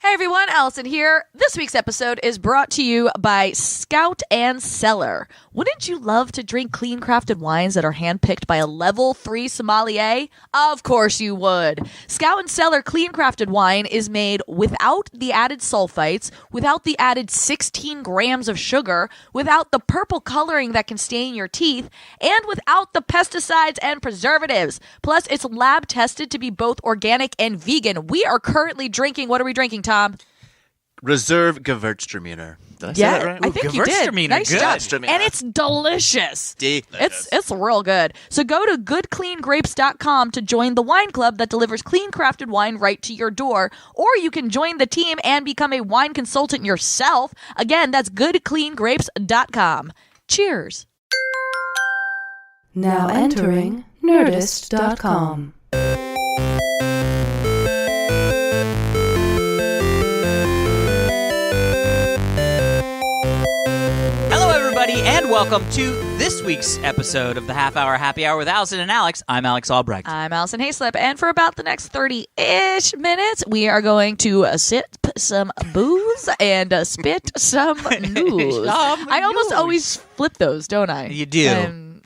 Hey everyone, Alison here. This week's episode is brought to you by Scout and Cellar. Wouldn't you love to drink clean crafted wines that are handpicked by a level 3 sommelier? Of course you would. Scout and Cellar clean crafted wine is made without the added sulfites, without the added 16 grams of sugar, without the purple coloring that can stain your teeth, and without the pesticides and preservatives. Plus, it's lab tested to be both organic and vegan. We are currently drinking, what are we drinking, Tom? Reserve Gewürztraminer. Did I say that right? I think you did. Nice job. Gewürztraminer. And it's delicious. Delicious. It's real good. So go to goodcleangrapes.com to join the wine club that delivers clean crafted wine right to your door. Or you can join the team and become a wine consultant yourself. Again, that's goodcleangrapes.com. Cheers. Now entering Nerdist.com. And welcome to this week's episode of the Half Hour Happy Hour with Alison and Alex. I'm Alex Albrecht. I'm Alison Haislip, and for about the next 30-ish minutes, we are going to sip some booze and spit some news. I almost always flip those, don't I? You do.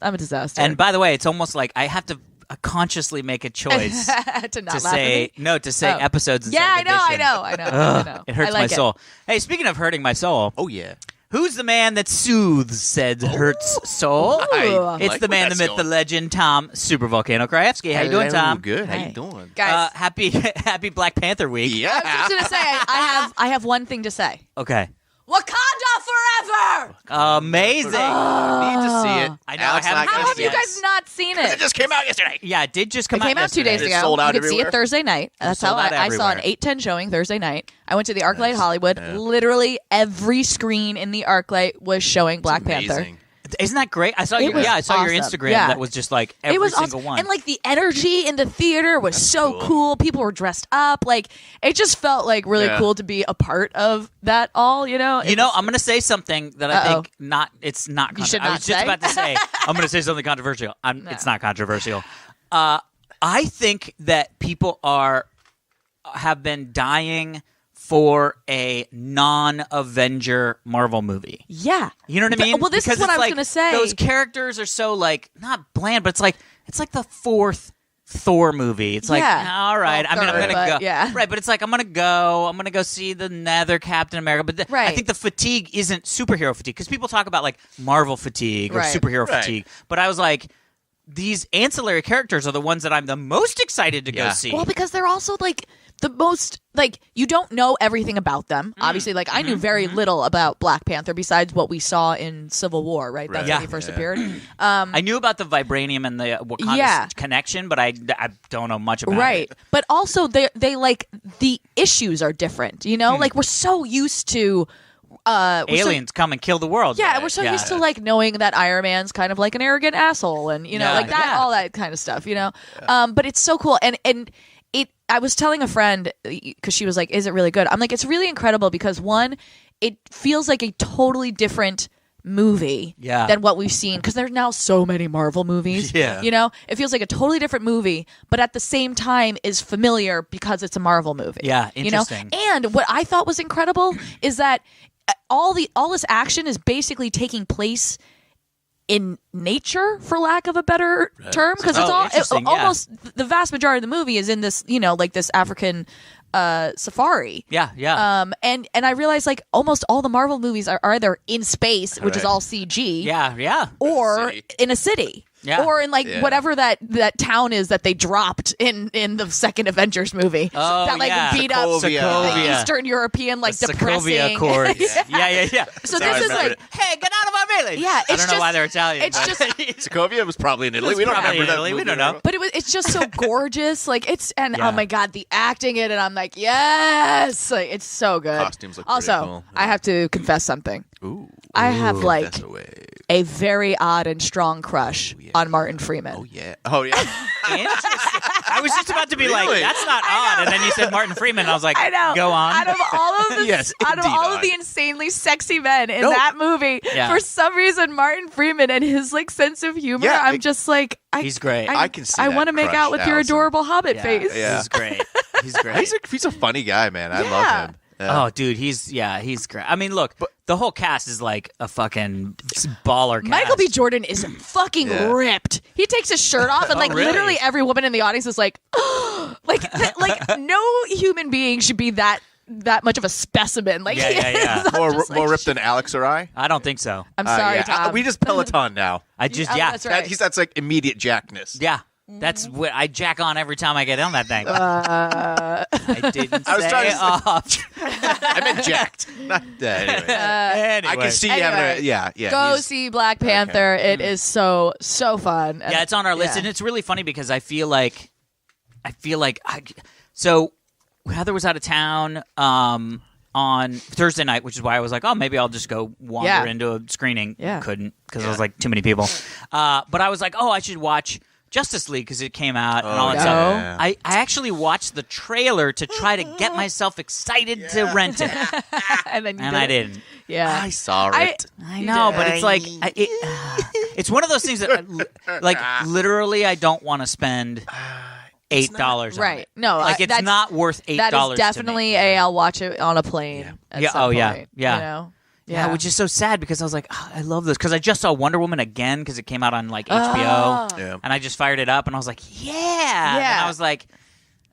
I'm a disaster. And by the way, it's almost like I have to consciously make a choice to not laugh say at me? episodes instead Yeah, of edition. I know. It hurts my soul. Hey, speaking of hurting my soul. Oh, yeah. Who's the man that soothes said hurts soul? It's the man, the myth, the legend, Tom Super Volcano Krajewski. How you doing, Tom? Good. How you doing? Guys, happy Black Panther week. Yeah. I was just gonna say I have one thing to say. Okay. Wakanda forever! Amazing. I need to see it. I know. Alex, I haven't How seen have it you guys not seen it? It just came out yesterday. Yeah, it did just It come out came out 2 days yesterday. ago. sold out You could see everywhere? it Thursday night. That's how sold out I saw an everywhere. 8:10 showing Thursday night. I went to the ArcLight Hollywood. Yeah. Literally every screen in the ArcLight was showing Black Panther. Isn't that great? I saw your your awesome. Instagram that was just like every it was single awesome. one. And like the energy in the theater was so cool. People were dressed up. Like it just felt like really cool to be a part of that all, you know? I'm going to say something that I think it's not You should I not was just say? about to say I'm going to say something controversial. It's not controversial. I think that people have been dying for a non-Avenger Marvel movie. Yeah. You know what I mean? Well, this is what I was going to say. Those characters are so like not bland, but it's like the fourth Thor movie. It's like, all right. Well, I'm going to go. Yeah. Right, but it's like I'm going to go see the Nether Captain America. But I think the fatigue isn't superhero fatigue because people talk about like Marvel fatigue or superhero fatigue. But I was like, these ancillary characters are the ones that I'm the most excited to go see. Well, because they're also like the most like you don't know everything about them. Obviously, like I knew very little about Black Panther besides what we saw in Civil War. Right, that's when he first appeared. I knew about the vibranium and the Wakanda connection, but I don't know much about it. Right, but also they like the issues are different. You know, like we're so used to. Aliens come and kill the world. Yeah, we're so used to like knowing that Iron Man's kind of like an arrogant asshole, and you know, like that, all that kind of stuff. You know, but it's so cool, and it. I was telling a friend because she was like, "Is it really good?" I'm like, "It's really incredible because one, it feels like a totally different." Movie than what we've seen because there's now so many Marvel movies. You know, it feels like a totally different movie, but at the same time is familiar because it's a Marvel movie. Yeah, interesting. You know? And what I thought was incredible is that all this action is basically taking place in nature, for lack of a better term, because it's almost the vast majority of the movie is in this, you know, like this African safari. And I realized like almost all the Marvel movies are either in space, which is all CG, or in a city. Or in like whatever that town is that they dropped in the second Avengers movie. Oh, that like beat up the Eastern European like the depressing. Sokovia Accords. yeah. So this is like, hey, get out of our village. Yeah, I don't know why they're Italian. It's just Sokovia was probably in Italy. We don't remember that. We don't know. But it's just so gorgeous. Like oh my god, the acting in it, and I'm like, yes, like it's so good. Costumes look also, cool. I have to confess something. Ooh. I have like That's a way. a very odd and strong crush on Martin Freeman. Oh yeah. Interesting. I was just about to be like, that's not odd, and then you said Martin Freeman, and I was like, I know. Go on. Out of all of the, Yes, out of indeed all of odd. the insanely sexy men in that movie, Yeah. for some reason, Martin Freeman and his like sense of humor, Yeah, I'm just like, he's great. I can see I that want to make crush, out with your Allison. adorable Hobbit face. Yeah. He's great. He's great. He's a funny guy, man. I love him. Oh, dude, he's great. I mean, look, the whole cast is like a fucking baller cast. Michael B. Jordan is fucking ripped. He takes his shirt off, and literally every woman in the audience is like, like no human being should be that much of a specimen. Like, more ripped than Alex or I. I don't think so. I'm sorry, Tom. We just Peloton now. That's right. That's like immediate jackness. Yeah. That's what I jack on every time I get on that thing. I didn't say off. I meant jacked. Not that. Anyway. I can see you having a... Go see Black Panther. Okay. It is so fun. Yeah, it's on our list, and it's really funny because I feel like so Heather was out of town on Thursday night, which is why I was like, oh, maybe I'll just go wander into a screening. Yeah. Couldn't because it was like too many people. But I was like, oh, I should watch Justice League because it came out and all that stuff. Yeah. I actually watched the trailer to try to get myself excited to rent it, and I didn't. Yeah, I saw it. I know, but it's like it's one of those things that like literally I don't want to spend $8 on right. it. No, like it's not worth $8. That is definitely I'll watch it on a plane. At some point, you know? Yeah, which is so sad because I was like, oh, I love this because I just saw Wonder Woman again because it came out on like HBO, and I just fired it up and I was like, yeah. And I was like,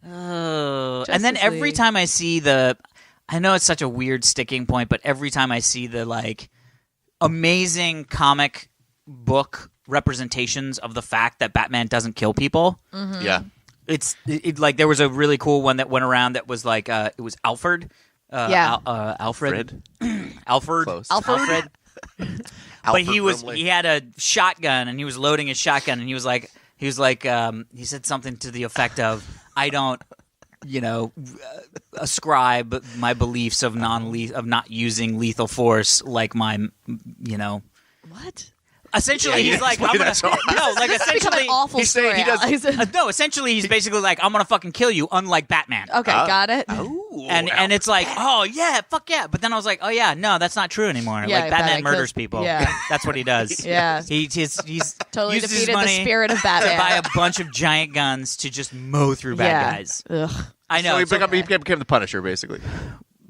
oh, and then every time I see I know it's such a weird sticking point, but every time I see the like amazing comic book representations of the fact that Batman doesn't kill people, it's like there was a really cool one that went around that was like it was Alfred. Alfred. Close. Alfred. But he had a shotgun and he was loading his shotgun and he said something to the effect of, I don't, ascribe my beliefs of not using lethal force like my, What? Essentially, he's like, I'm gonna. No, like essentially, an awful he's saying he does. No, essentially, he's basically like, I'm gonna fucking kill you, unlike Batman. Okay, got it. And it's like, oh yeah, fuck yeah. But then I was like, oh yeah, no, that's not true anymore. Yeah, like Batman murders people. Yeah, that's what he does. Yeah, he's totally uses defeated his money the spirit of Batman to buy a bunch of giant guns to just mow through bad guys. Ugh. I know. So he became the Punisher, basically.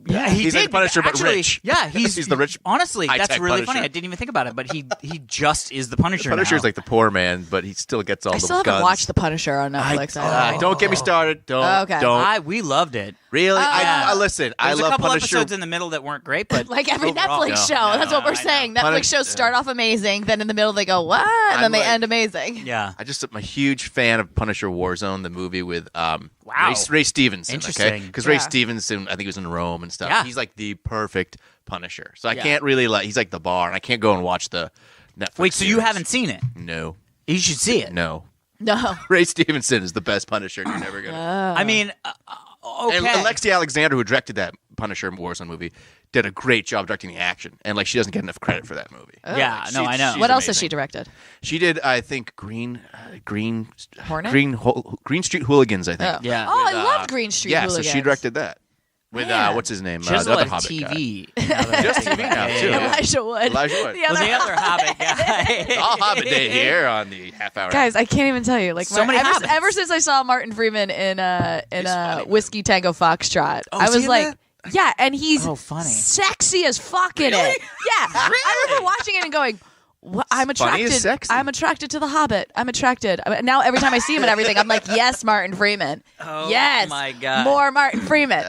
Yeah, he's like the Punisher, but actually, rich. Yeah, he's the rich. Honestly, that's really Punisher. funny. I didn't even think about it, but he just is the Punisher. The Punisher's now. like the poor man, but he still gets all the guns. I still haven't watched The Punisher on Netflix. Don't get me started. Don't. We loved it. Really? I listen. I love There's a couple Punisher. episodes in the middle that weren't great, but like every overall, Netflix show. That's what we're saying. Netflix shows start off amazing, then in the middle they go what, and then they end amazing. Yeah. I'm a huge fan of Punisher Warzone, the movie with Ray Stevenson. Interesting. Because Ray Stevenson, I think he was in Rome and stuff. Yeah. He's like the perfect Punisher. So I can't really he's like the bar, and I can't go and watch the Netflix. Wait, so you haven't seen it? No. You should see it. No. No. Ray Stevenson is the best Punisher. You're never gonna. I mean, okay. And Alexi Alexander, who directed that Punisher Warzone movie, did a great job directing the action, and she doesn't get enough credit for that movie. Oh. Yeah, no, I know. What else has she directed? She did, I think, Green Hornet? Green Street Hooligans. I think. Oh, Yeah. I loved Green Street Hooligans. So she directed that with what's his name? She does the a other lot of Hobbit TV. guy. Just TV now too. Elijah Wood. The other Hobbit guy. All Hobbit Day here on the half hour. Guys, I can't even tell you. Like So many Hobbits. ever since I saw Martin Freeman in Whiskey Tango Foxtrot, I was like, yeah, and he's funny. sexy as fuck in it. Yeah, I remember watching it and going, I'm attracted. Sexy. I'm attracted to the Hobbit. I'm attracted. Now every time I see him and everything, I'm like, yes, Martin Freeman. Oh, yes, my God. more Martin Freeman.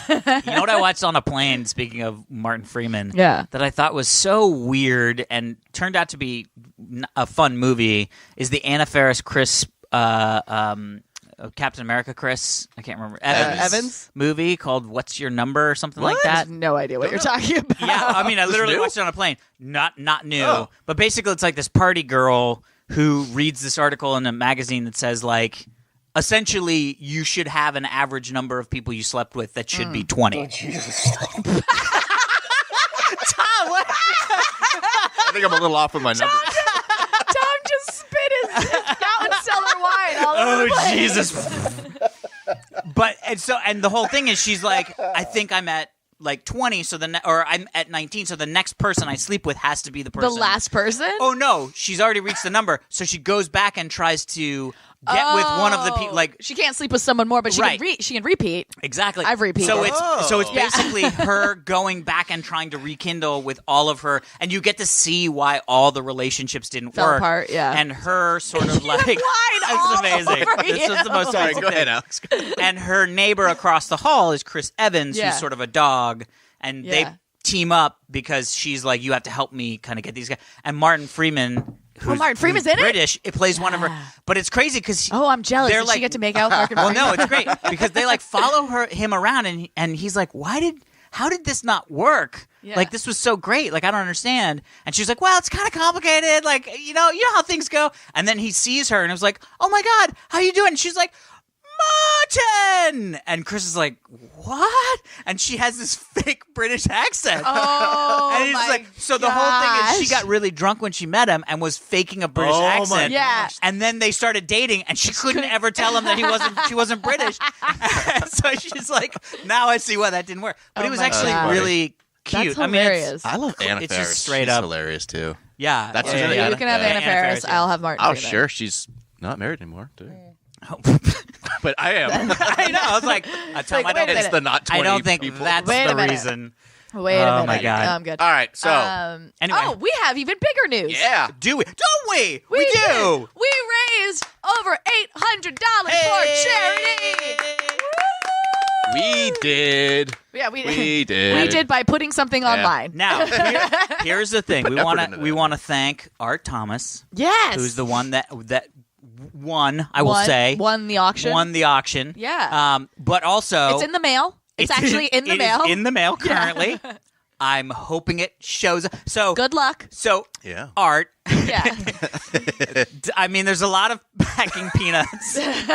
You know what I watched on a plane, speaking of Martin Freeman, Yeah. that I thought was so weird and turned out to be a fun movie is the Anna Faris Chris Captain America Chris, I can't remember, Evans movie called What's Your Number or something like I that. have no idea what you're talking about. Yeah, I mean, I literally watched it on a plane. Not new, but basically it's like this party girl who reads this article in a magazine that says like, essentially, you should have an average number of people you slept with that should be 20. I think I'm a little off with my numbers. Tom just spit his Scout and Cellar wine all over the place. Jesus. And the whole thing is she's like, I think I'm at like 20, or I'm at 19, so the next person I sleep with has to be the person. The last person? Oh no, she's already reached the number, so she goes back and tries to get with one of the people. Like she can't sleep with someone more, but she can repeat. Exactly. I've repeated. So it's basically her going back and trying to rekindle with all of her, and you get to see why all the relationships didn't Fell work. apart, yeah. And her sort of like it's amazing. This was the most Sorry, amazing go ahead, thing. Alex. And her neighbor across the hall is Chris Evans, who's sort of a dog, and they team up because she's like, you have to help me kind of get these guys. And Martin Freeman. Martin Freeman's in it? British. It plays one of her, but it's crazy because I'm jealous. They're Did like, she get to make out with Martin well, Freeman? no, it's great because they like follow him around, and he's like, how did this not work? Yeah. Like this was so great. Like I don't understand. And she's like, well, it's kind of complicated. Like you know how things go. And then he sees her and it was like, oh my god, how you doing? And she's like, Martin! And Chris is like, what? And she has this fake British accent. Oh, and he's like, so the whole thing is she got really drunk when she met him and was faking a British accent. Yeah. And then they started dating and she couldn't ever tell him that she wasn't British. So she's like, now I see why that didn't work. But it was actually really cute. That's hilarious. I love Anna it's Faris. just straight She's up hilarious too. Yeah. That's yeah. You can have Anna Faris. yeah. I'll have Martin Oh, Freeman. sure. She's not married anymore, too. But I am. I know. I was like, Tom, I don't It's the not 20 I don't think people. that's Wait a the minute. reason. Wait a minute. my God. I'm good. All right, so Anyway. Oh, we have even bigger news. yeah. Do we? Don't we? We do. did. We raised over $800 for charity. We did. Yeah, we We did. We did by putting something online. Now, here's the thing. Put We effort want into to we that. want to thank Art Thomas, Yes. who's the one that won. I will say won the auction. won the auction. Yeah. But also It's in the mail. It's actually in the it mail. is in the mail currently. I'm hoping it shows. So Good luck. So Yeah. Art. Yeah. I mean, there's a lot of packing peanuts, and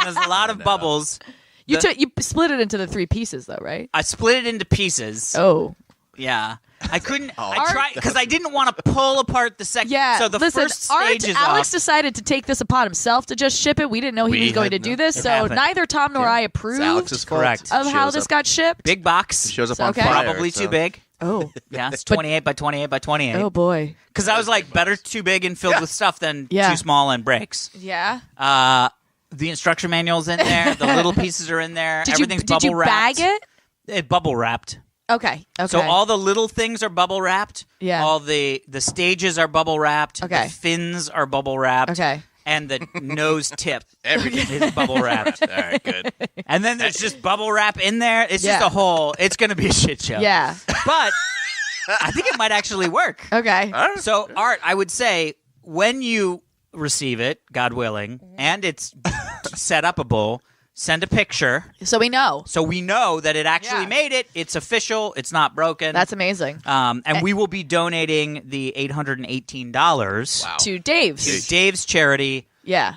there's a lot of bubbles. You split it into the 3 pieces, though, right? I split it into pieces. Oh. Yeah. I couldn't. Oh. I tried because I didn't want to pull apart the second. Yeah. So the Listen, first stage is Alex off. decided to take this upon himself to just ship it. We didn't know he We was going to had do no- this, It so happened. neither Tom nor I approved It's Alex's fault. Correct. of how Shows this up- got shipped. Big box. Shows up So, on okay. fire. Probably so- too big. Oh. Yeah, it's 28 by 28 by 28. Oh, boy. Because I was like, better too big and filled with stuff than Yeah. too small and breaks. Yeah. The instruction manual's in there. The little pieces are in there. Did Everything's you bubble wrapped. bag it? It bubble wrapped. Okay. So all the little things are bubble wrapped. Yeah. All the stages are bubble wrapped. Okay. The fins are bubble wrapped. Okay. And the nose tip Everything. is bubble wrapped. All right, good. And then there's just bubble wrap in there. It's Yeah. just a whole. It's going to be a shit show. Yeah. But I think it might actually work. Okay. So, Art, I would say when you receive it, God willing, and it's set upable, send a picture So we know. so we know that it actually Yeah. made it. It's official. It's not broken. That's amazing. and we will be donating the $818 Wow. To Dave's. to Dave's charity Yeah.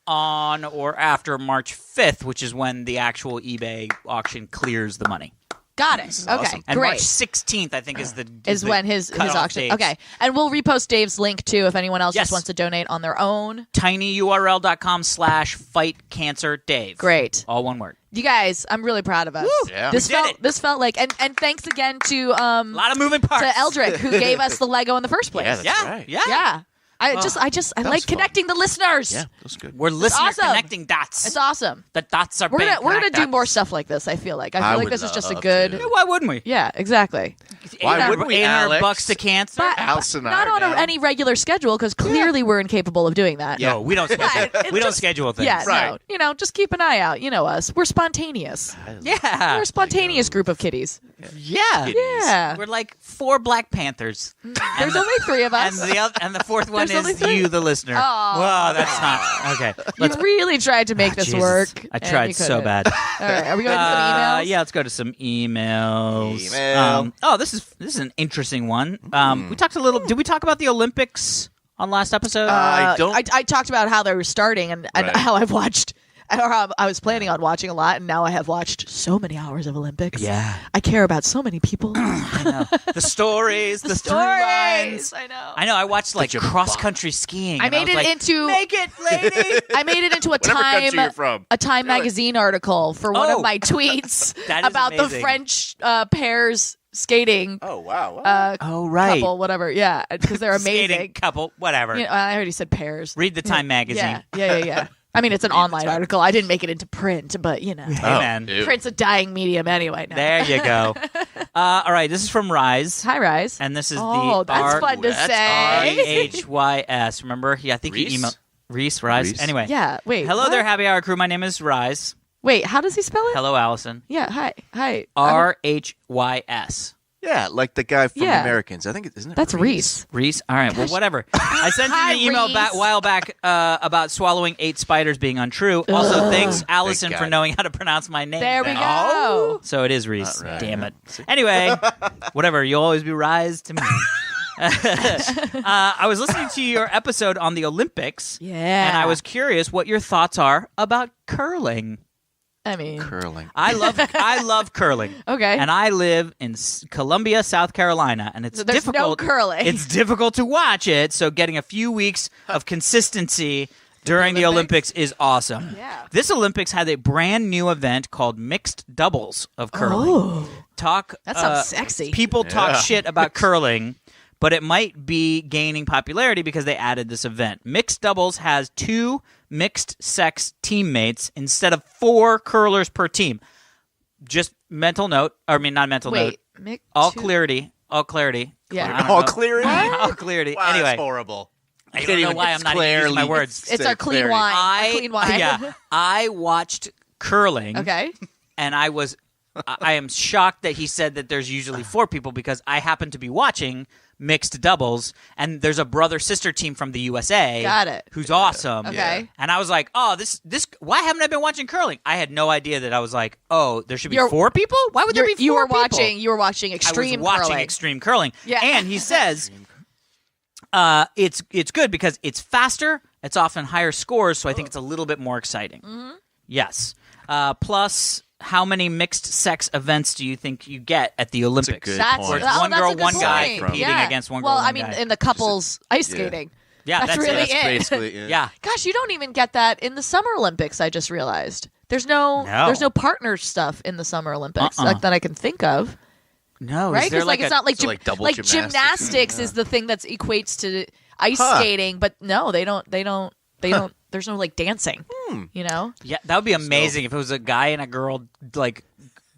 on or after March 5th, which is when the actual eBay auction clears the money. Got it. Okay. awesome. And Great. March 16th, I think, is Is the when his cutoff auction. dates. Okay. And we'll repost Dave's link too if anyone else Yes. just wants to donate on their own. tinyurl.com/fightcancerdave. Great. All one word. You guys, I'm really proud of us. Yeah. This We did felt it. this felt like and thanks again to A lot of moving parts. to Eldrick who gave us the Lego in the first place. Yeah, that's Yeah. right. Yeah. Yeah. I That like was connecting the listeners. Yeah, that was good. We're listener awesome. connecting dots. It's awesome. The dots are We're big. gonna connect do dots. more stuff like this, I feel like. I I feel like would this is just a love good to. Yeah, why wouldn't we? Yeah, exactly. Why wouldn't we, $800 Alex? to cancer? But Allison and I not are on down. any regular schedule because clearly we're incapable of doing that. No, we don't schedule. Right. It's We don't just- schedule things. Yeah, Right. no. You know, just keep an eye out. You know us. We're spontaneous. Yeah. We're a spontaneous group of kitties. Yeah. Yeah. We're like 4 Black Panthers. There's only 3 of us. And the fourth one There's only is 3. you, the listener. Aw. Well, that's not okay. You really tried to make this Jesus. work. I and tried you so couldn't. bad. All right, are we going to some emails? Yeah, let's go to some emails. Email. This is an interesting one. We talked a little. Did we talk about the Olympics on last episode? I don't- I talked about how they were starting and Right. how I've watched. Or how I was planning on watching a lot, and now I have watched so many hours of Olympics. Yeah. I care about so many people. I know. The stories, the through lines. I know. I know. I watched like Such a cross country skiing. I and made was it like, into- Make it, lady. I made it into a Whatever country you're from. Time magazine article for one Oh. of my tweets That is about the amazing. French pairs skating Oh, wow. Oh right. couple, whatever. Yeah, because they're Skating amazing. couple, whatever. You know, I already said pairs. Read the Time magazine. Yeah. I mean, it's an online article. I didn't make it into print, but you know. Hey, man. Print's a dying medium anyway. No. There you go. All right, this is from Rise. Hi, Rise. And this is that's fun to say. REHYS. Remember? I think he emailed Rise. Reese? Anyway. Yeah, wait. Hello what? there, Happy Hour crew. My name is Rise. Wait, how does he spell it? Hello, Allison. Yeah, hi. RHYS. Yeah, like the guy from Yeah. Americans. I think isn't it? That's Reese. Reese? All right, well, whatever. I sent Hi, you an email Reese. a while back about swallowing 8 spiders being untrue. Also, thanks, Allison, Thank for God. knowing how to pronounce my name. There we then. go. So it is Reese. All right. Damn it. Anyway, whatever. You'll always be Rise to me. I was listening to your episode on the Olympics. Yeah. And I was curious what your thoughts are about curling. I mean, Curling. I love curling. Okay. And I live in Columbia, South Carolina, and it's So there's no difficult. curling. It's difficult to watch it, so getting a few weeks of consistency during the Olympics is awesome. Yeah. This Olympics had a brand new event called mixed doubles of curling. That sounds sexy. People talk shit about curling, but it might be gaining popularity because they added this event. Mixed doubles has 2 mixed-sex teammates instead of 4 curlers per team. Just mental note. I mean, not mental note. Mick, All two- clarity. All clarity. Yeah. I don't All know. clarity. All clarity. Wow, Anyway, that's horrible. I don't know why I'm not even using my words. It's our clean wine. Our clean wine. Yeah, I watched curling. Okay. And I am shocked that he said that there's usually 4 people because I happen to be watching mixed doubles, and there's a brother-sister team from the USA. Got it. Who's awesome. Okay. And I was like, oh, this. Why haven't I been watching curling? I had no idea that I was like, oh, there should be 4 people? Why would there be 4 You were people? watching extreme I was watching curling. extreme curling. Yeah. And he says it's good because it's faster, it's often higher scores, so I think it's a little bit more exciting. Mm-hmm. Yes. Plus, how many mixed sex events do you think you get at the Olympics? good That's point. Where it's one that's girl, a good one guy point. competing Yeah. against one girl, Well, one I mean, guy. in the couples ice skating. Yeah, that's that's really it. it. Basically, Yeah. Gosh, you don't even get that in the Summer Olympics. I just realized there's no partner stuff in the Summer Olympics that I can think of. No, Right? is there Because it's not like So, like, double gymnastics gymnastics? is the thing that equates to ice skating, but no, they don't. There's no like dancing. You know? Yeah, that would be amazing if it was a guy and a girl like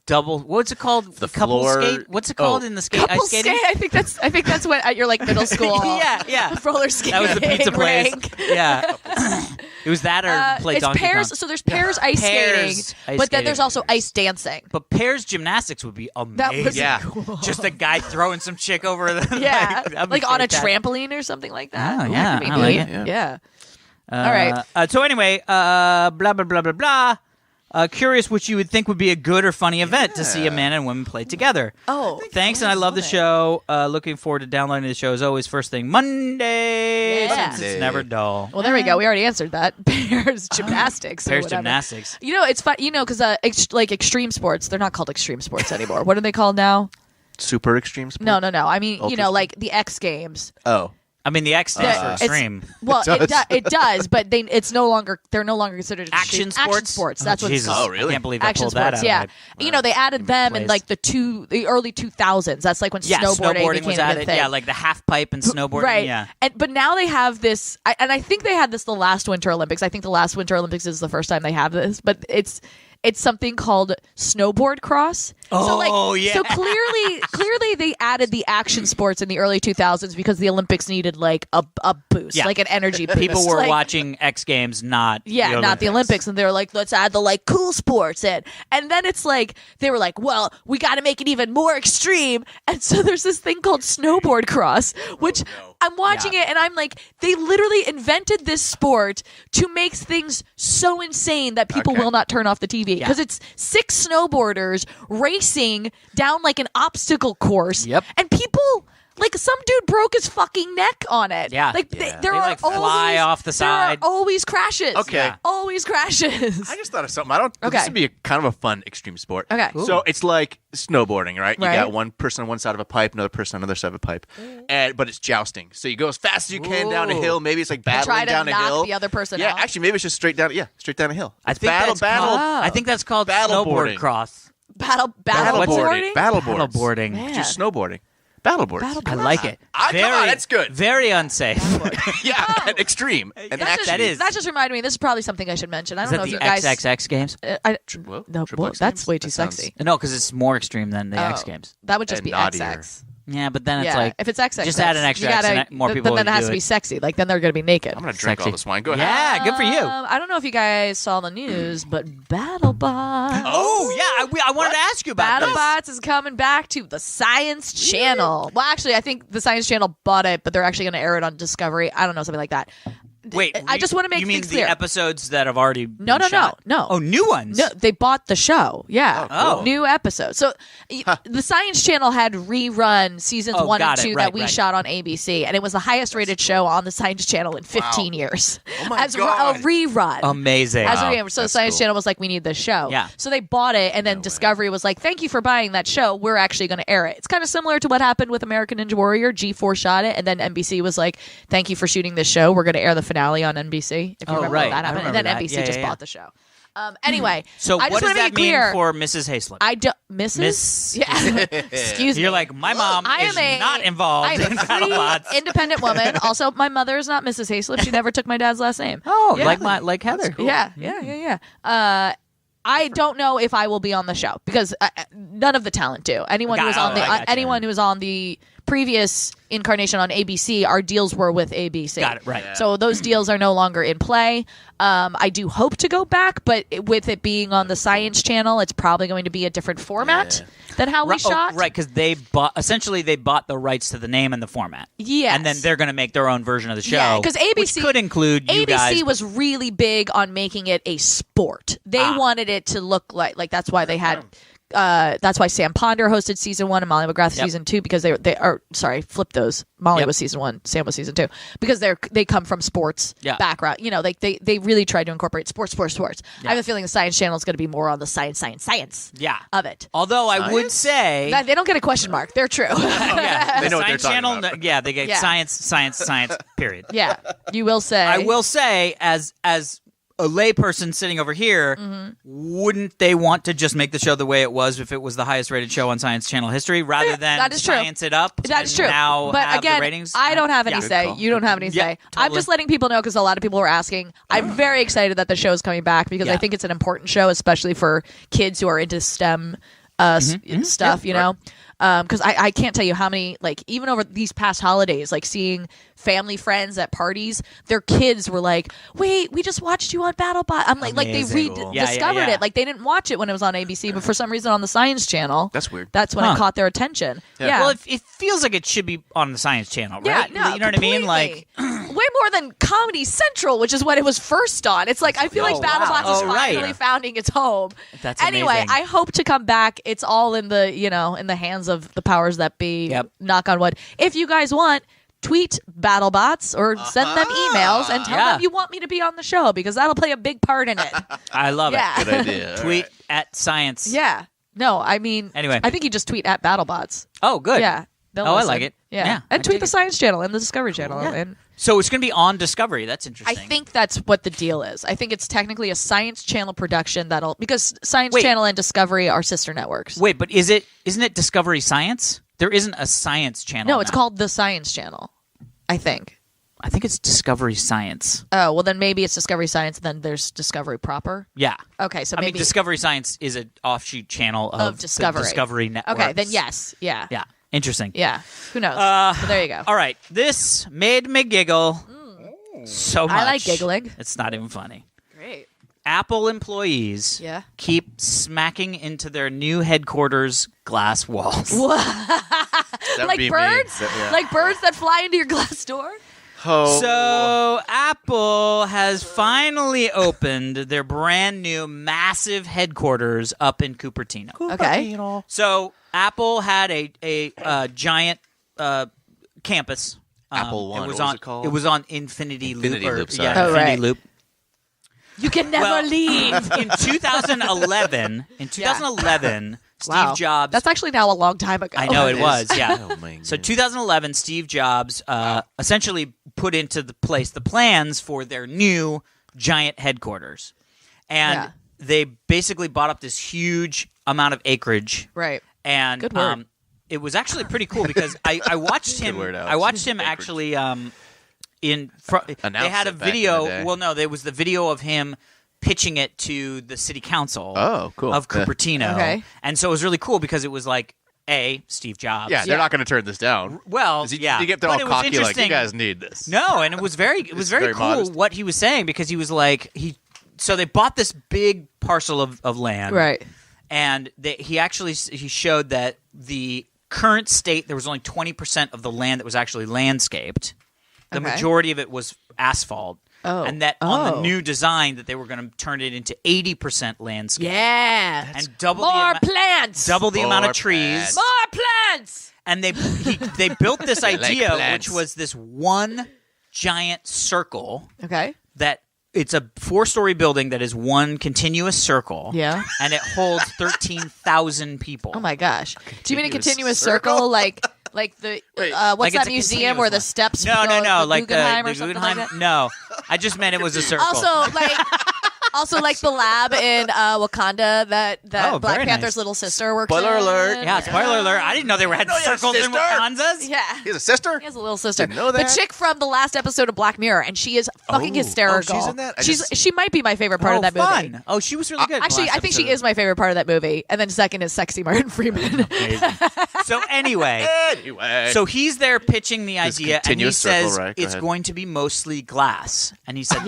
double. What's it called? The couple floor- skate. What's it called in the skate? Couple ice skating? skate. I think that's when at your like middle school. Yeah. Roller skating. That was the pizza place. rink. Yeah, it was that or play It's Donkey pairs. Kong. So there's pairs ice Pairs skating, ice but then skating. there's also ice dancing. But pairs gymnastics would be amazing. That would be Yeah. cool. Just a guy throwing some chick over the Yeah, that'd be like on a fantastic. trampoline or something like that. Oh, Ooh, yeah, that could be I like neat. it. Yeah. All right. So anyway, blah blah blah blah blah. Curious what you would think would be a good or funny event to see a man and woman play together. Oh, Thanks, and I love the show. Looking forward to downloading the show as always. First thing Monday, Yeah. since it's never dull. Well, there we go. We already answered that. Pairs gymnastics. or Pairs whatever. gymnastics. You know, it's fun. You know, because like extreme sports, they're not called extreme sports anymore. What are they called now? super extreme sport. No. I mean, you know, Ultra- like the X Games. Oh, I mean, the X stands for It's- extreme. Well, It does. it does, but it's no longer. They're no longer considered Action extreme- sports. Action sports. That's what Jesus. it's called. Oh, really? I can't believe I Action pulled that sports, out. yeah. Of my, You know, they added them in place. like the early 2000s. That's like when snowboarding became was a added. big thing. Yeah, like the half pipe and snowboarding. Right. Yeah. But now they have this, and I think they had this the last Winter Olympics. I think the last Winter Olympics is the first time they have this, but it's something called snowboard cross. Oh, yeah. So clearly they added the action sports in the early 2000s because the Olympics needed like a boost, Yeah. like an energy boost. People were Like, watching X Games, not not the Olympics, and they were like, let's add the like cool sports in, and then it's like they were like, well, we got to make it even more extreme, and so there's this thing called snowboard cross, which I'm watching it, and I'm like, they literally invented this sport to make things so insane that people will not turn off the TV because it's 6 snowboarders racing down like an obstacle course, and people. Like some dude broke his fucking neck on it. Yeah. Like Yeah. there They, are like, always, fly off the side. There are always crashes. Okay. Yeah. Always crashes. I just thought of something. Okay. This would be kind of a fun extreme sport. Okay. So it's like snowboarding, right? You Right. got one person on one side of a pipe, another person on the other side of a pipe, but it's jousting. So you go as fast as you can down a hill. Maybe it's like try battling to down a knock hill. the other person Yeah, out. actually, maybe it's just straight down. Yeah, straight down a hill. I It's think battle. I think that's called Battle snowboard boarding. cross. Battle Battleboarding. boarding? Battleboards. Paddleboarding. Man. Just snowboarding. Battleboards. I like it. Come on, that's good. Very unsafe. Yeah, extreme. And that just reminded me. This is probably something I should mention. I Is don't that know if the you guys. XXX games? No, Triple X that's games? way too That sounds- sexy. No, because it's more extreme than the X games. That would just And be naughtier. XX. Yeah, but then it's Yeah, like if it's XX, just add an extra you X gotta, and more people But then would it has do to be it. sexy. Like then they're going to be naked. I'm going to drink all Sexy. this wine. Go ahead. Yeah, good for you. I don't know if you guys saw the news, but BattleBots. Oh yeah, I wanted to ask you about this. BattleBots is coming back to the Science Channel. Well, actually, I think the Science Channel bought it, but they're actually going to air it on Discovery. I don't know, something like that. Wait, I just want to make you mean things the clear. episodes that have already No. Oh, new ones. No, they bought the show. Yeah. Oh, cool. New episodes. So the Science Channel had rerun seasons 1 and 2 that we shot on ABC, and it was the highest rated show on the Science Channel in 15 years. Oh my as God. a rerun. Amazing. As a Wow, rerun. So the that's Science cool. Channel was like, we need this show. Yeah. So they bought it, and then Discovery was like, thank you for buying that show. We're actually going to air it. It's kind of similar to what happened with American Ninja Warrior. G4 shot it, and then NBC was like, thank you for shooting this show. We're going to air the finale on NBC. If you remember right. that I happened. And remember then that. NBC Yeah, just yeah. bought the show. Anyway, So I just what does wanna make that it mean clear, for Mrs. Haislip? I don't, Mrs. Miss- Yeah. Excuse me. You're like, my mom I is am not involved I am in a free, BattleBots. independent woman. Also, my mother is not Mrs. Haislip. She never took my dad's last name. Oh, Yeah. like Heather. Yeah. I don't know if I will be on the show because none of the talent do. Anyone who was on anyone who was on the previous incarnation on ABC, our deals were with ABC. Got it, right. So those deals are no longer in play. I do hope to go back, but with it being on the Science Channel, it's probably going to be a different format than how we shot. Right, because they bought the rights to the name and the format. Yes. And then they're going to make their own version of the show. Yeah, because which could include you ABC guys. was really big on making it a sport. They wanted it to look like that's why they had. That's why Sam Ponder hosted season 1 and Molly McGrath season 2 because they are flip those. Molly was season 1, Sam was season 2 because they come from sports background. You know, they really tried to incorporate sports. I have a feeling the Science Channel is going to be more on the science of it. Although I would say That they don't get a question mark. They're true. They know what they're Science talking Channel, about. yeah, they get science, period. Yeah, you will say. I will say, as a layperson sitting over here, wouldn't they want to just make the show the way it was if it was the highest rated show on Science Channel history rather than that is true. science it up? That is and true. Now but have again, the ratings? I don't have any Good say. call. You don't have any Yeah, say. I'm totally. just letting people know because a lot of people were asking. I'm very excited that the show is coming back because I think it's an important show, especially for kids who are into STEM stuff. You know. Because I can't tell you how many, like, even over these past holidays, like seeing family friends at parties, their kids were like, wait, we just watched you on BattleBot. I'm like they Amazing. rediscovered Yeah. it. Like they didn't watch it when it was on ABC, but for some reason on the Science Channel. That's weird. That's when it caught their attention. Yeah. Well, it feels like it should be on the Science Channel, right? Yeah, no, you know what I mean? Like, completely. Way more than Comedy Central, which is what it was first on. It's like I feel like BattleBots is finally finding its home. That's anyway, amazing. I hope to come back. It's all in the in the hands of the powers that be. Yep. Knock on wood. If you guys want, tweet BattleBots or send them emails and tell them you want me to be on the show because that'll play a big part in it. I love Yeah. it. Good idea. Tweet at science. Yeah. No, I mean, Anyway. I think you just tweet at BattleBots. Oh, good. Yeah. They'll Oh, I listen. like it. Yeah. Yeah, I And tweet dig the it. Science Channel and the Discovery Channel. Yeah. And So it's going to be on Discovery. That's I interesting. think that's what the deal is. I think it's technically a Science Channel production because Science Wait. Channel and Discovery are sister networks. Wait, but isn't it Discovery Science? There isn't a Science Channel. No, it's now. called the Science Channel, I think. I think it's Discovery Science. Oh, well then maybe it's Discovery Science and then there's Discovery proper. Yeah. Okay, so I maybe mean, Discovery Science is an offshoot channel of Discovery. The Discovery Network. Okay, then yes. Yeah. Yeah. Interesting. Yeah. Who knows? But there you go. All right. This made me giggle so much. I like giggling. It's not even funny. Great. Apple employees keep smacking into their new headquarters glass walls. That Like would be birds? Me. Yeah. Like birds that fly into your glass door? Oh. So Apple has finally opened their brand new massive headquarters up in Cupertino. Okay. So Apple had a giant campus. Apple One. It was What was on. it called? It was on Infinity Loop. Infinity Loop, sorry. Oh, Infinity right. Loop. You can never leave. In 2011, Steve Wow. Jobs. That's actually now a long time ago. I know it was. Yeah. Oh, my So God. 2011, Steve Jobs essentially put into the place the plans for their new giant headquarters, and they basically bought up this huge amount of acreage. Right. And Good word. it was actually pretty cool because I watched him. I watched him actually. They had a video. Well, no, there was the video of him pitching it to the city council. Oh, cool. Of Cupertino. Okay. And so it was really cool because it was like Steve Jobs. Yeah, they're not going to turn this down. Well, you get them all cocky like you guys need this. No, and it was very cool modest. What he was saying because he was like So they bought this big parcel of land, right? And he showed that the current state there was only 20% of the land that was actually landscaped. The majority of it was asphalt. Oh. And that on the new design that they were going to turn it into 80% landscape. Yeah. And double more plants. Double the amount of trees. More plants. And they built this idea, which was this one giant circle. Okay. That it's a 4-story building that is one continuous circle. Yeah. And it holds 13,000 people. Oh my gosh. Do you mean a continuous circle like the what's like that museum where the steps No, the like Guggenheim the or something Guggenheim? like that? No. I just meant it was a circle. Also like the lab in Wakanda that Black Panther's little sister works Spoiler in. alert. Yeah, spoiler alert. I didn't know they had circles in Wakandas. Yeah. He has a sister? He has a little sister. Didn't know that. The chick from the last episode of Black Mirror, and she is fucking hysterical. Oh, she's in that? She might be my favorite part of that movie. Fun. Oh, she was really good. Actually, I think she is my favorite part of that movie. And then second is sexy Martin Freeman. So anyway, so he's there pitching the idea, and he says it's going to be mostly glass. And he said,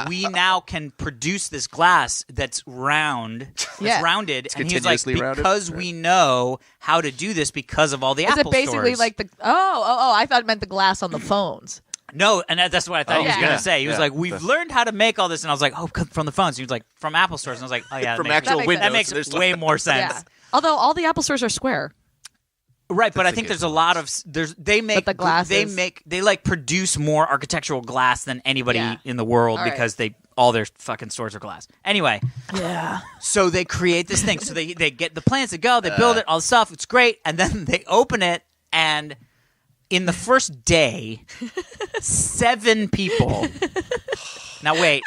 we now can produce this glass that's rounded. And he's like, because we know how to do this because of all the Apple stores. Is it basically like the I thought it meant the glass on the phones. No, and that's what I thought he was going to say. He was like, we've learned how to make all this. And I was like, from the phones. He was like, from Apple stores. And I was like, oh, yeah. From actual Windows. That makes way more sense. Yeah. Although all the Apple stores are square. Right, but I think there's a lot of they produce more architectural glass than anybody in the world because all their fucking stores are glass. Anyway, so they create this thing. So they get the plans to go, they build it, all the stuff. It's great, and then they open it, and in the first day, 7 people. Now wait,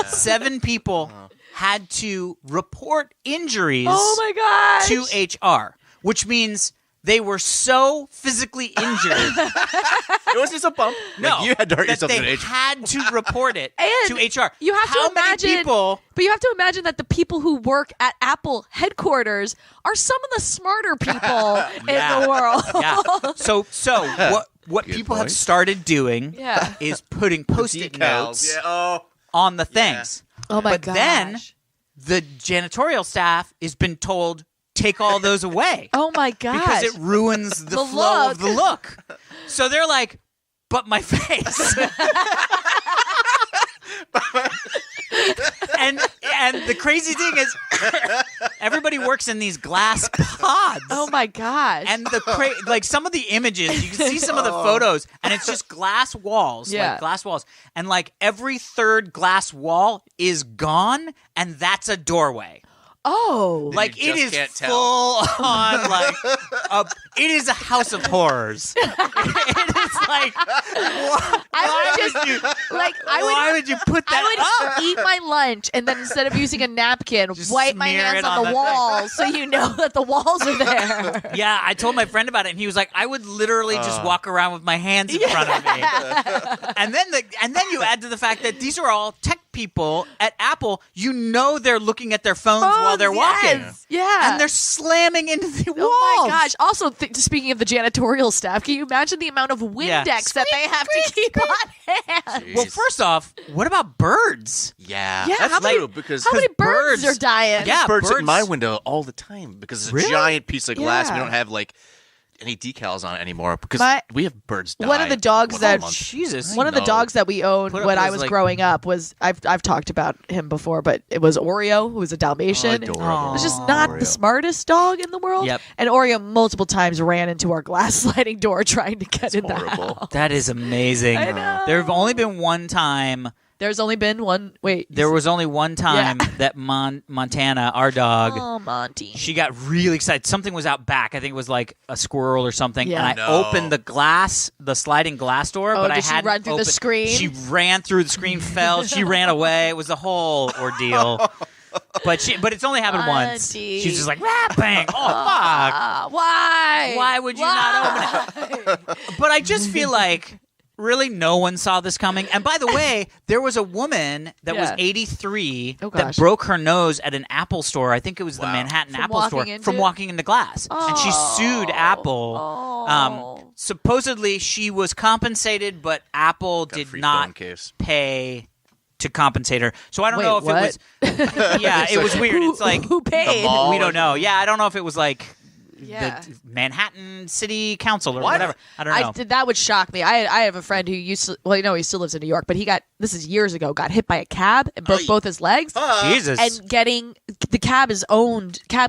7 people had to report injuries. Oh my gosh. To HR, which means they were so physically injured. It wasn't just a bump. No, you had to hurt yourself. They had to report it to HR. You have to imagine, but you have to imagine that the people who work at Apple headquarters are some of the smarter people in the world. Yeah. So what people have started doing is putting Post-it notes on the things. Oh my gosh. But then the janitorial staff has been told, take all those away. Oh my gosh. Because it ruins the flow of the look. So they're like, but my face. and the crazy thing is everybody works in these glass pods. Oh my gosh. And some of the images, you can see some of the photos, and it's just glass walls. Yeah. Like glass walls. And like every third glass wall is gone, and that's a doorway. Oh, like it is full on like it is a house of horrors. It is like why would you put that I would eat my lunch and then instead of using a napkin, just wipe my hands on the walls so you know that the walls are there. Yeah, I told my friend about it, and he was like, I would literally just walk around with my hands in front of me. And then you add to the fact that these are all tech people at Apple. You know they're looking at their phones while they're walking. Yeah. And they're slamming into the walls. Oh my gosh. Also, speaking of the janitorial staff, can you imagine the amount of Windex that they have to keep on hand? Well, first off, what about birds? Yeah, that's true. Because how many birds are dying? Yeah, birds in my window all the time because it's a giant piece of glass. Yeah. We don't have like any decals on it anymore because we have birds die. One of the dogs that the dogs that we owned when I was growing up was I've talked about him before, but it was Oreo, who was a Dalmatian. It was just not the smartest dog in the world. Yep. And Oreo multiple times ran into our glass sliding door trying to get in the house. That is amazing. I know. There have only been one time. There's only been one. Wait. There was only one time that Montana, our dog, Monty, she got really excited. Something was out back. I think it was like a squirrel or something. Yeah. And I opened the sliding glass door, but I hadn't run through the screen? She ran through the screen, fell. She ran away. It was a whole ordeal. But it's only happened once. Geez. She's just like, bang. Oh, fuck. Why? Why would you not open it? But I just feel like really no one saw this coming. And by the way, there was a woman that was 83 that broke her nose at an Apple store. I think it was the Manhattan Apple store from walking into glass. And she sued Apple. Supposedly she was compensated, but Apple did not pay to compensate her. So I don't know if it was it was weird. It's like who paid? We don't know. Yeah, I don't know if it was like the Manhattan City Council or whatever. I don't know. That would shock me. I have a friend who used to, he still lives in New York, but this is years ago, got hit by a cab and broke both his legs. Jesus. And the cab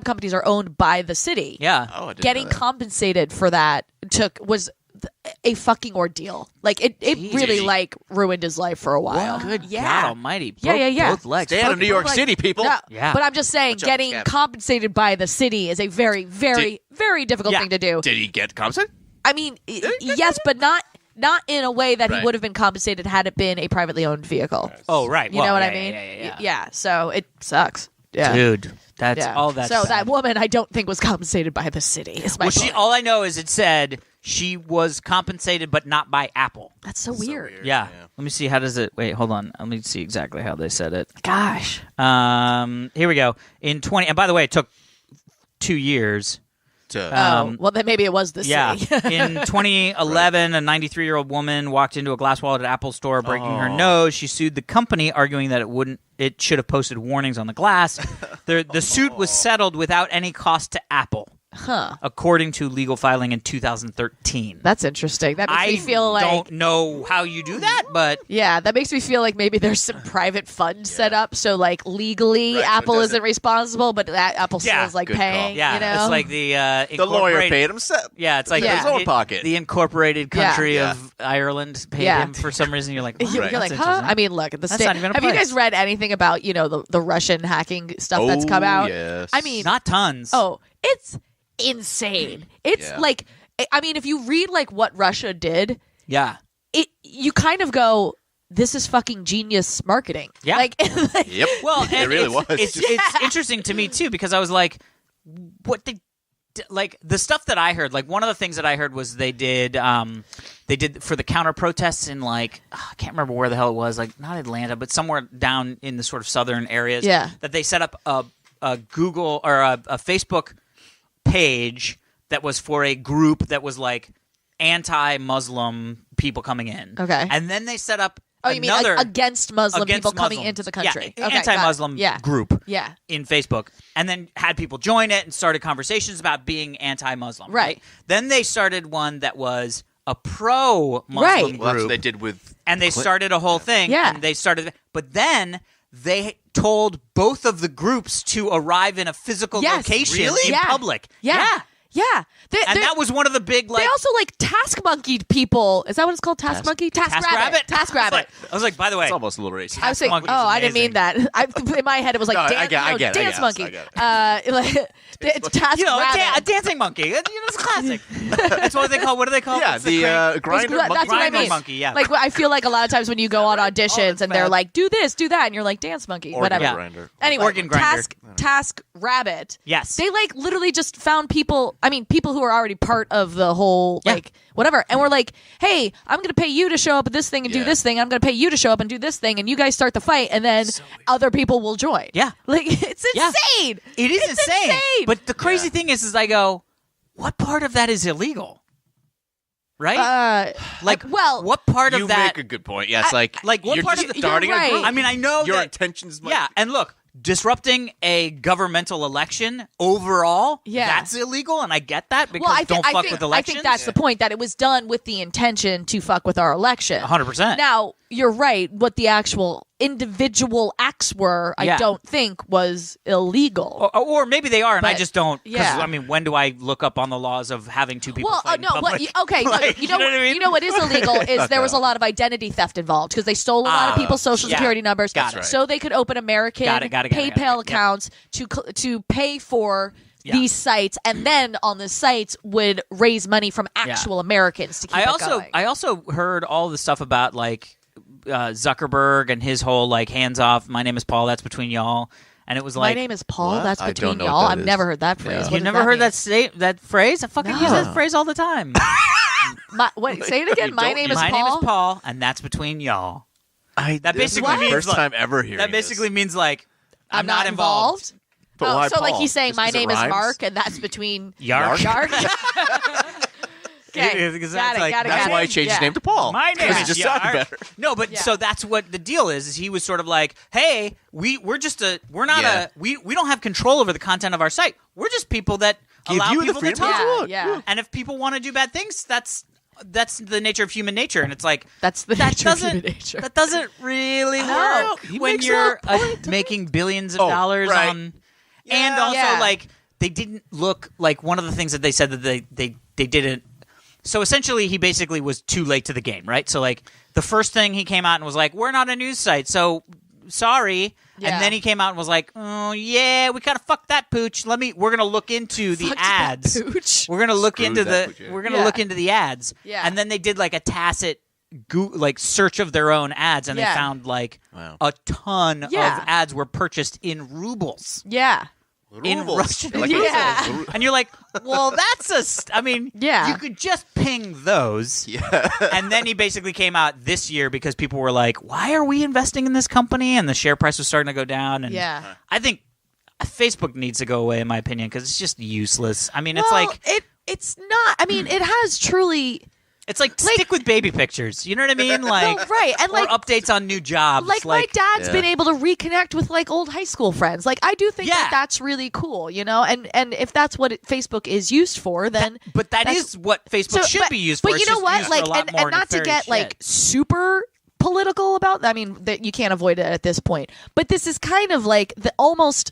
companies are owned by the city. Yeah. Oh, I didn't getting know that. compensated for that was a fucking ordeal. Like it really like ruined his life for a while. Good God Almighty! Broke both legs. Stay out of New York City, people. No, Yeah. but I'm just saying, Watch out, getting scab. compensated by the city is a very, very, very difficult thing to do. Did he get compensated? I mean, yes, but not in a way that he would have been compensated had it been a privately owned vehicle. Oh, right. You know what I mean? Yeah. So it sucks. Yeah. Dude, that's all that. So that woman, I don't think was compensated by the city. Is my point. All I know is it said she was compensated, but not by Apple. That's so weird. Yeah. Let me see. How does it? Wait, hold on. Let me see exactly how they said it. Gosh. Here we go. In 20, and by the way, it took 2 years. Well, then maybe it was the city. In 2011, a 93-year-old woman walked into a glass wall at an Apple store, breaking her nose. She sued the company, arguing that it should have posted warnings on the glass. The suit was settled without any cost to Apple. According to legal filing in 2013. That's interesting. That makes me feel like... I don't know how you do that, but... Yeah, that makes me feel like maybe there's some private fund set up, so like legally Apple isn't responsible, but that Apple still is like paying. Yeah, you know? It's like the lawyer paid him. Yeah, it's like his own pocket. The incorporated country of Ireland paid him for some reason. You're like, you're like, huh? I mean, look, not even a have you place. guys read anything about the Russian hacking stuff that's come out? Yes. I mean, not tons. Oh, it's insane. It's like, I mean, if you read like what Russia did, you kind of go, this is fucking genius marketing. Yeah. Yep. Well, it really was. It's interesting to me too, because I was like, what they like the stuff that I heard. Like one of the things that I heard was they did for the counter protests in like I can't remember where the hell it was, like not Atlanta, but somewhere down in the sort of southern areas. Yeah. That they set up a Google or a Facebook page that was for a group that was like anti-Muslim people coming in. Okay. And then they set up you mean against Muslim people coming into the country? Yeah, anti-Muslim group in Facebook. And then had people join it and started conversations about being anti-Muslim. Right. Then they started one that was a pro-Muslim Right. group. Well, that's what they did with And they started a whole thing. Yeah. And they started, but then they told both of the groups to arrive in a physical location in public. Yeah. And that was one of the big like. They also like task monkeyed people. Is that what it's called? Task monkey? Task rabbit. Task rabbit. I was like, by the way, it's almost a little racist. I was saying, I didn't mean that. In my head, it was like dance monkey. Task rabbit. A dancing monkey. It's classic. That's what they call. What do they call? Yeah, the grinder monkey. That's what I mean. Monkey. Yeah. Like I feel like a lot of times when you go on auditions and they're like, do this, do that, and you're like, dance monkey, whatever. Grinder. Anyway, Organ grinder. Task rabbit. Yes. They like literally just found people. I mean, people who are already part of the whole like whatever, and we're like, hey, I'm going to pay you to show up at this thing and do this thing. I'm going to pay you to show up and do this thing, and you guys start the fight, and then other people will join. Yeah. Like it's insane. It is It's insane. But the crazy thing is I go, what part of that is illegal? Right? What part of you that? make a good point. Yes, what what part of the starting right. a group. I mean, I know your that, intentions. Yeah, and look, disrupting a governmental election overall, that's illegal, and I get that because don't fuck with elections. I think that's the point, that it was done with the intention to fuck with our election. 100%. Now, you're right. What the actual individual acts were, I don't think was illegal. Or maybe they are, and I But, just don't. Because, yeah. I mean, when do I look up on the laws of having two people Well, fight in public? okay, Like, look, you know what I mean? you know what is illegal is there was a lot of identity theft involved because they stole a lot of people's social security numbers so they could open American PayPal accounts to pay for these sites, and then on the sites would raise money from actual Americans to keep it going. I also heard all the stuff about like Zuckerberg and his whole like hands off. My name is Paul. That's between y'all. and it was My like, name is Paul. What? That's I between don't know y'all. what that I've is. never heard that phrase. Yeah. What you've does never heard mean? that phrase? I fucking use that phrase all the time. Wait, say it again. You My don't name use is My Paul. name is Paul, and that's between y'all. That This is basically my means first like- time ever hearing That basically this. means like I'm not involved. But Oh, why so like Paul? he's saying Just my 'cause it name is rhymes? Mark, and that's between Yark. Yark. Okay, Because got that's it. like- Got it. That's got why it. he changed Yeah. his name to Paul. My name Because is it just sounded Yark. better. No, but Yeah. so that's what the deal is he was sort of like, hey, we don't have control over the content of our site. We're just people that Give allow you the people to freedom to talk. look. Yeah. And if people want to do bad things, that's the nature of human nature. And it's like That's the that nature of doesn't human nature. that doesn't really No, work he when makes you're that point. making billions of Oh, dollars right. on. And also Yeah. like they didn't look like one of the things that they said that they didn't. So essentially, he basically was too late to the game, right? So like the first thing he came out and was like, "We're not a news site, so sorry." Yeah. And then he came out and was like, "Oh yeah, we kind of fucked that pooch. We're gonna look into the Fucked that ads. pooch. We're gonna look Screwed into that the pooch, yeah. we're gonna Yeah. look into the ads." Yeah. And then they did like a tacit search of their own ads, and Yeah. they found like Wow. a ton Yeah. of ads were purchased in rubles. Yeah. In Rubles. Russian. I like Yeah. rubles. And you're like, well, I mean, Yeah. you could just ping those. Yeah. And then he basically came out this year because people were like, why are we investing in this company? And the share price was starting to go down. And Yeah. I think Facebook needs to go away, in my opinion, because it's just useless. I mean, Well, it's like it's not. I mean, it has truly. stick with baby pictures. You know what I mean? Like, No, right, and or like updates on new jobs. like my dad's Yeah. been able to reconnect with like old high school friends. Like I do think Yeah. that that's really cool, you know. And if that's what Facebook is used for, then But that that's- is what Facebook should be used for. But It's you know just what? used for Like, a lot and more not to nefarious get like shit. super political about. I mean, that you can't avoid it at this point. But this is kind of like the almost.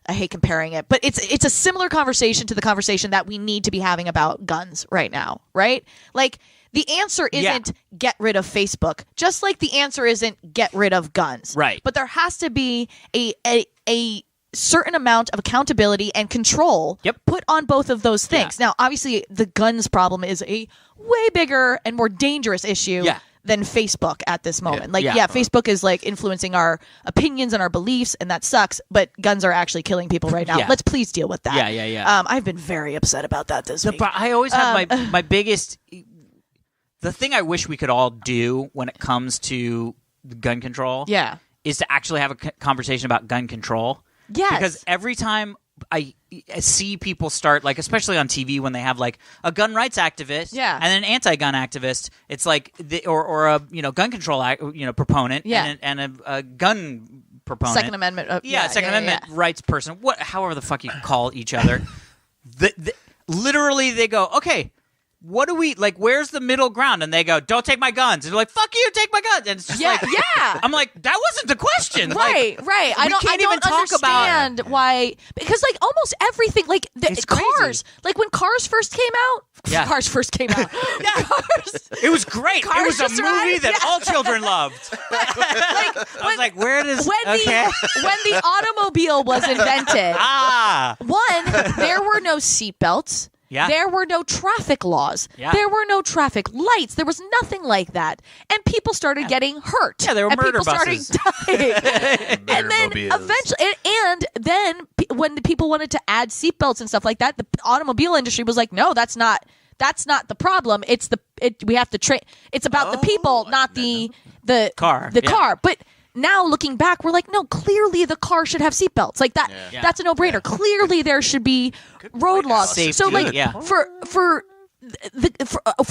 I hate comparing it, but it's a similar conversation to the conversation that we need to be having about guns right now, right? Like the answer isn't get rid of Facebook, just like the answer isn't get rid of guns, Right. But there has to be a certain amount of accountability and control put on both of those things. Now, obviously, the guns problem is a way bigger and more dangerous issue. Yeah. Than Facebook at this moment. Like, Yeah. Facebook is like influencing our opinions and our beliefs, and that sucks. But guns are actually killing people right now. Yeah. Let's please deal with that. Yeah. I've been very upset about that this week. I always have my biggest. The thing I wish we could all do when it comes to gun control, Yeah. is to actually have a conversation about gun control. Yes. Because every time I see people start, like, especially on TV when they have like a gun rights activist, Yeah. and an anti-gun activist, it's like or a gun control proponent, Yeah. and a gun proponent, Second Amendment. Second Amendment rights person, however the fuck you call each other. Literally, they go, okay, what do we like? Where's the middle ground? And they go, don't take my guns. And they're like, fuck you, take my guns. And it's just like, Yeah. I'm like, that wasn't the question. Right, right. I don't even talk about understand why, because like almost everything, like It's cars, crazy. like when Cars first came out, Yeah. Cars first came out. Cars, It was great. Cars It was a just movie arrived. that Yeah. all children loved. I was like, where does when the automobile was invented, one, there were no seatbelts. Yeah. There were no traffic laws. Yeah. There were no traffic lights. There was nothing like that. And people started getting hurt. Yeah, there were and murder people buses. started dying. And then Murdermobiles. eventually, and then when the people wanted to add seatbelts and stuff like that, the automobile industry was like, no, that's not the problem. We have to train. It's about the people, not the car. The Yeah. car. But now looking back, we're like, no, clearly the car should have seatbelts. Like that. Yeah. That's a no-brainer. Clearly there should be road laws. Safety, So like yeah. for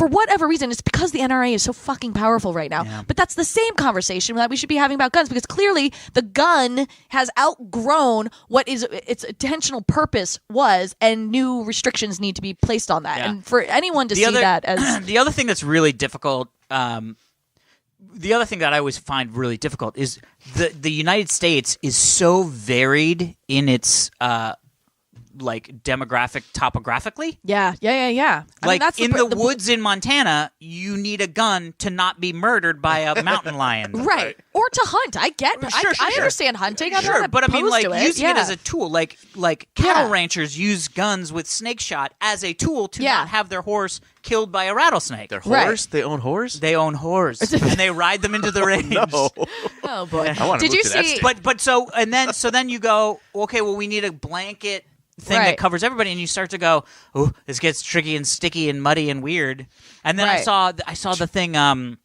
whatever reason, it's because the NRA is so fucking powerful right now. Yeah. But that's the same conversation that we should be having about guns, because clearly the gun has outgrown what is its intentional purpose was, and new restrictions need to be placed on that. Yeah. And for anyone to see that as the other thing that's really difficult. The other thing that I always find really difficult is the United States is so varied in its like demographic topographically. Yeah. Like in the woods in Montana, you need a gun to not be murdered by a mountain lion. Right. Or to hunt. I get I understand hunting. I'm not but I mean, like using it as a tool, like cattle ranchers use guns with snake shot as a tool to not have their horse killed by a rattlesnake. Their horse? They own horse? They own horse, and they ride them into the range. No. Oh boy! Did you see? But so then you go, okay, well we need a blanket thing that covers everybody, and you start to go, oh, this gets tricky and sticky and muddy and weird. And then I saw the thing. I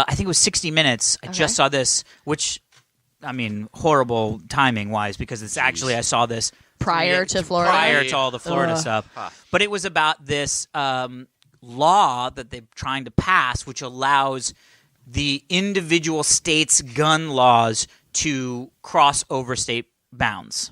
think it was 60 Minutes. I just saw this, which, I mean, horrible timing wise, because it's actually I saw this prior to Florida, prior to all the Florida stuff. But it was about this law that they're trying to pass, which allows the individual states' gun laws to cross over state bounds.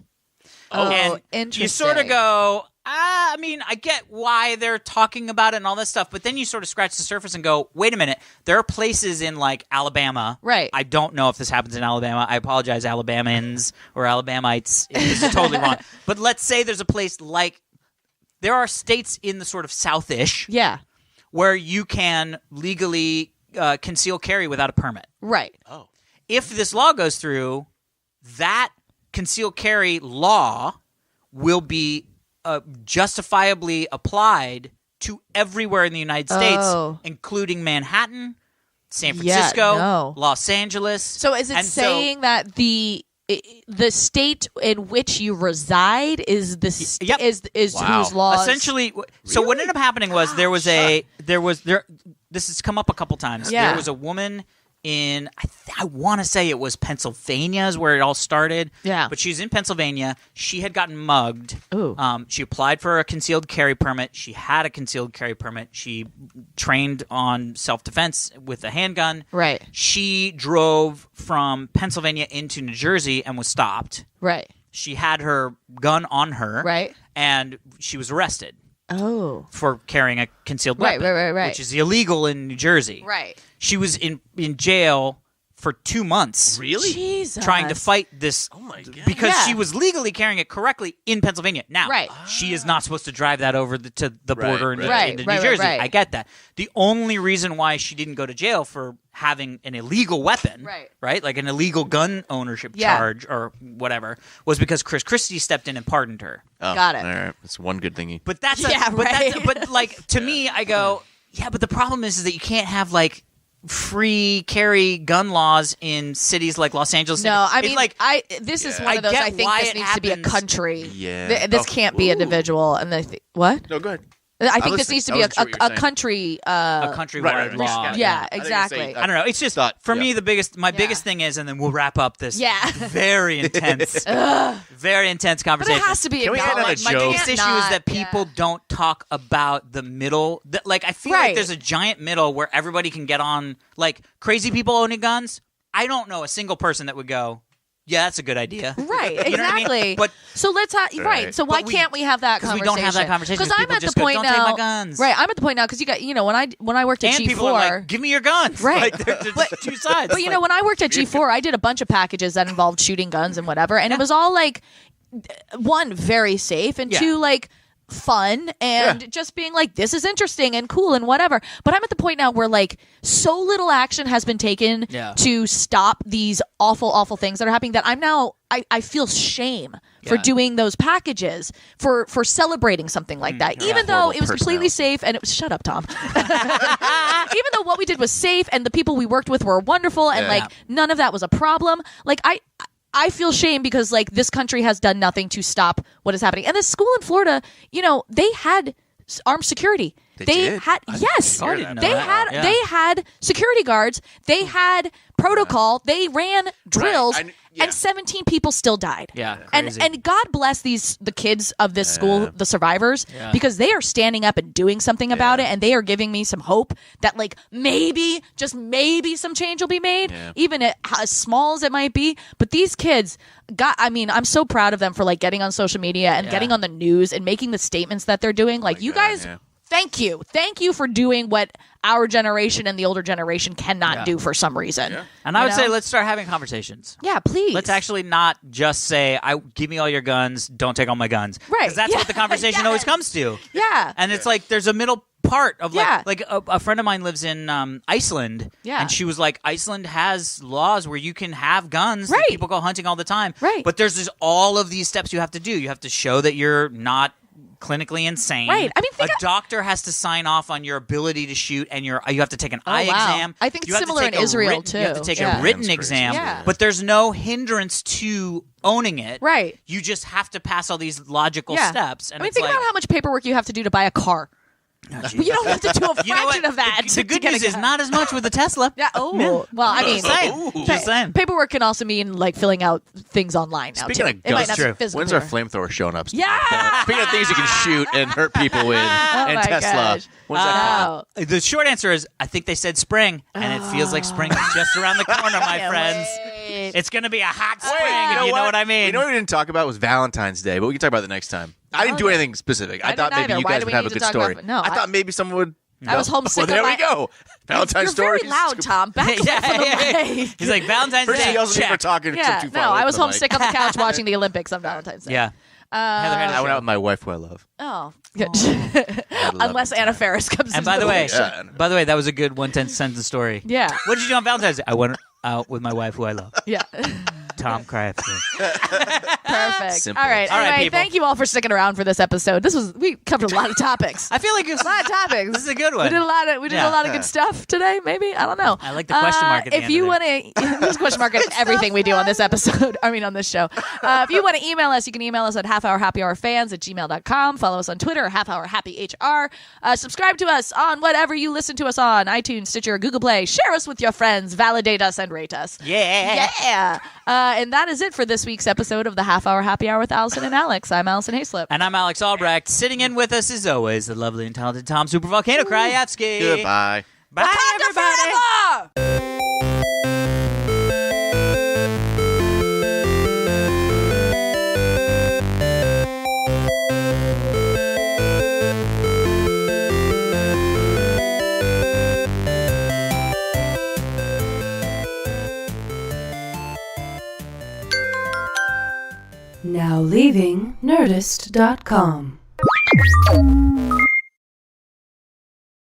Oh, and interesting. You sort of go, I mean, I get why they're talking about it and all this stuff, but then you sort of scratch the surface and go, wait a minute, there are places in like Alabama. Right. I don't know if this happens in Alabama. I apologize, Alabamans or Alabamites. This is totally wrong. But let's say there's a place like, there are states in the sort of South-ish. Yeah. Where you can legally conceal carry without a permit. Right. Oh. If this law goes through, that concealed carry law will be justifiably applied to everywhere in the United States, including Manhattan, San Francisco, Los Angeles. So is it saying that the state in which you reside is the is whose laws? Essentially, so what ended up happening was there was this has come up a couple times. Yeah. There was a woman in I want to say it was Pennsylvania is where it all started. Yeah. But she's in Pennsylvania. She had gotten mugged. Ooh. She applied for a concealed carry permit. She had a concealed carry permit. She trained on self-defense with a handgun. Right. She drove from Pennsylvania into New Jersey and was stopped. Right. She had her gun on her. Right. And she was arrested. Oh. For carrying a concealed weapon. Right. Which is illegal in New Jersey. Right. She was in jail for 2 months. Really? Jesus. Trying to fight this. Oh my God. Because she was legally carrying it correctly in Pennsylvania. Now, Right. she is not supposed to drive that over to the border into New Right. Jersey. I get that. The only reason why she didn't go to jail for having an illegal weapon, right? Like an illegal gun ownership charge or whatever, was because Chris Christie stepped in and pardoned her. Oh, got it. All right. That's one good thingy. But that's right. like to me, I go, yeah, but the problem is that you can't have like free carry gun laws in cities like Los Angeles. No, I mean, like this is one of those. I think this needs to be a country. Yeah. This can't be individual. And what? No, go ahead. I think this needs to be a country. A countrywide law. Yeah, exactly. I don't know. It's just for me my biggest thing is, and then we'll wrap up this very intense, very intense conversation. But it has to be. My biggest issue is that people don't talk about the middle. Like I feel like there's a giant middle where everybody can get on. Like crazy people owning guns. I don't know a single person that would go, yeah, that's a good idea. Right, You know what I mean? exactly. But so let's have So why can't we have that conversation? Because we don't have that conversation. Because I'm at the point don't now. take my guns. Right, I'm at the point now because you got when I worked at And G4, people are like, give me your guns. Right. Like, there's two sides. But when I worked at G4, I did a bunch of packages that involved shooting guns and whatever, and it was all like, one, very safe, and two, like, fun and just being like, this is interesting and cool and whatever. But I'm at the point now where like so little action has been taken to stop these awful things that are happening that I'm now I feel shame for doing those packages, for celebrating something like that, even though it was completely safe and it was shut up, Tom. Even though what we did was safe and the people we worked with were wonderful and like none of that was a problem. Like I feel shame because like this country has done nothing to stop what is happening. And the school in Florida, they had armed security. They had they had security guards. They had protocol. They ran drills. And 17 people still died. Yeah, crazy. And God bless the kids of this school, the survivors, because they are standing up and doing something about it, and they are giving me some hope that like maybe, just maybe, some change will be made, even as small as it might be. But these kids, I'm so proud of them for like getting on social media and getting on the news and making the statements that they're doing. Like, you guys thank you for doing what our generation and the older generation cannot do for some reason. Yeah. And I would say let's start having conversations. Yeah, please. Let's actually not just say, give me all your guns, don't take all my guns. Right. Because that's what the conversation always comes to. Yeah. And it's like there's a middle part of a friend of mine lives in Iceland. Yeah. And she was like, Iceland has laws where you can have guns. Right. People go hunting all the time. Right. But there's just all of these steps you have to do. You have to show that you're not clinically insane. Right. I mean, a doctor has to sign off on your ability to shoot, and you have to take an eye exam. I think you have similar to in take a Israel written, too. You have to take Yeah. a written That's crazy. exam, Yeah. but there's no hindrance to owning it. Right. You just have to pass all these logical steps. And I mean, it's think like, about how much paperwork you have to do to buy a car. But you don't have to do a fraction you know what? of that. The good news is not as much with the Tesla. Yeah. Oh. Well, I mean, Just saying. paperwork can also mean like filling out things online now. Speaking too. of It might guns, not be true. physical When's our paperwork. flamethrower showing up? Yeah. Speaking of things you can shoot and hurt people with, and my Tesla. gosh. When's that coming? Oh. The short answer is I think they said spring, and it feels like spring is just around the corner, my Can't friends. wait. It's going to be a hot spring, Wait, if you know what I mean. You know what we didn't talk about was Valentine's Day, but we can talk about it next time. I didn't do anything specific. I thought didn't maybe either. you Why guys do would we have need a to good talk story. about it? No, I thought maybe someone would. I was homesick. Well, there on we go. Valentine's You're stories. very loud, Tom. Back away from the mic. He's like, Valentine's First, Day, he yells at me for check. talking Yeah, too no, far away I was from the homesick mic. on the couch watching the Olympics on Valentine's Day. Yeah. Heather had a I went show. out with my wife, who I love. Oh, good. I love Unless it. Anna Faris comes And into by the way, Yeah. that was a good 110 sentence story. Yeah. What did you do on Valentine's Day? I went out with my wife, who I love, Yeah. Tom Crafty. Perfect. Simple. All right. All right, Anyway, people. thank you all for sticking around for this episode. We covered a lot of topics. I feel like it was A lot of topics. This is a good one. We did a lot of Yeah. good stuff today. Maybe I don't know. I like the question mark at the if end you of want to, there's a question mark at everything we do on this episode. I mean, on this show. If you want to email us, you can email us at halfhourhappyhourfans@gmail.com. Follow us on Twitter, halfhourhappyhr. Subscribe to us on whatever you listen to us on: iTunes, Stitcher, Google Play. Share us with your friends. Validate us and rate us. Yeah. Yeah. And that is it for this week's episode of the Half Hour Happy Hour with Allison and Alex. I'm Alison Haislip. And I'm Alex Albrecht. Sitting in with us, as always, the lovely and talented Tom Super Volcano Krajewski. Goodbye. Bye, everybody. Forever! Now leaving Nerdist.com.